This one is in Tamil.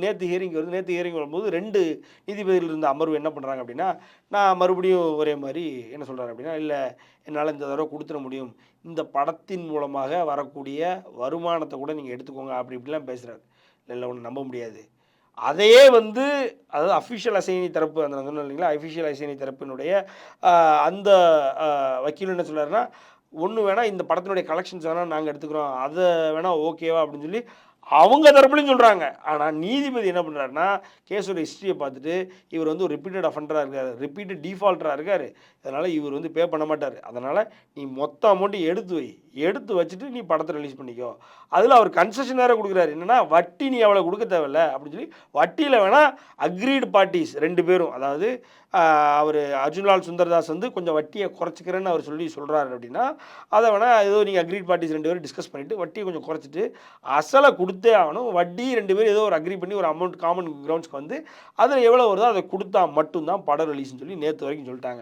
நேற்று ஹியரிங் வருது. நேற்று ஹியரிங் வரும்போது 2 நீதிபதிகள் இருந்த அமர்வு என்ன பண்ணுறாங்க அப்படின்னா, நான் மறுபடியும் ஒரே மாரி என்ன சொல்றாரு அப்படின்னா, "இல்ல என்னால இந்த தடவ குடுத்துற முடியும். இந்த படத்தின் மூலமாக வரக்கூடிய வருமானத்த கூட நீங்க எடுத்துக்கோங்க." அப்படி இப்படிலாம் பேசுறாரு. இல்ல, இல்ல உன்ன நம்ப முடியாது. அதையே வந்து அதாவது அஃபிஷியல் அசைனி தரப்பு அந்த நான் சொன்னேன் இல்லைங்களா? அஃபிஷியல் அசைனி தரப்பினுடைய அ அந்த அ வக்கீல் என்ன சொல்றாருன்னா, "ஒண்ணு வேணா இந்த படத்தினுடைய கலெக்ஷன்ஸ் வேணா நாங்க எடுத்துக்கிறோம். அத வேணா ஓகேவா?" அப்படின்னு சொல்லி அவங்க தரப்புலயும் சொல்றாங்க. ஆனா நீதிபதி என்ன பண்றாருன்னா, கேஸோட ஹிஸ்டரிய பார்த்துட்டு, இவர் வந்து ஒரு ரிப்பீட்டட் அஃபெண்டரா இருக்காரு. ரிப்பீட்டட் டீஃபால்டரா இருக்காரு. அதனால இவர் வந்து பே பண்ண மாட்டாரு. அதனால நீ மொத்த அமௌண்ட்டையும் எடுத்து வை. எடுத்து வச்சுட்டு நீ படத்த ரிலீஸ் பண்ணிக்கோ. அதுல அவர் கன்செஷன் வேற குடுக்குறாரு. என்னன்னா, வட்டி நீ அவ்வளோ குடுக்க தேவையில்ல அப்படின்னு சொல்லி, வட்டியில வேணா அக்ரீட் பார்ட்டீஸ் 2 பேரும் அதாவது அவரு அர்ஜுன்லால் சுந்தர்தாஸ் வந்து கொஞ்சம் வட்டிய குறைச்சுக்கிறேன்னு அவர் சொல்றாரு அப்படின்னா, அத வேணா ஏதோ நீங்க அக்ரீட் பார்ட்டீஸ் 2 பேரும் டிஸ்கஸ் பண்ணிட்டு வட்டிய கொஞ்சம் குறைச்சுட்டு, அசல குடுத்தே ஆகணும். வட்டி 2 பேரும் ஏதோ ஒரு அக்ரி பண்ணி ஒரு அமௌண்ட் காமன் கிரவுண்ட்ஸ்க்கு வந்து, அதுல எவ்வளோ வருதோ அத குடுத்தா மட்டும் தான் படம் ரிலீஸ்ன்னு சொல்லி நேத்து வரைக்கும் சொல்ட்டாங்க.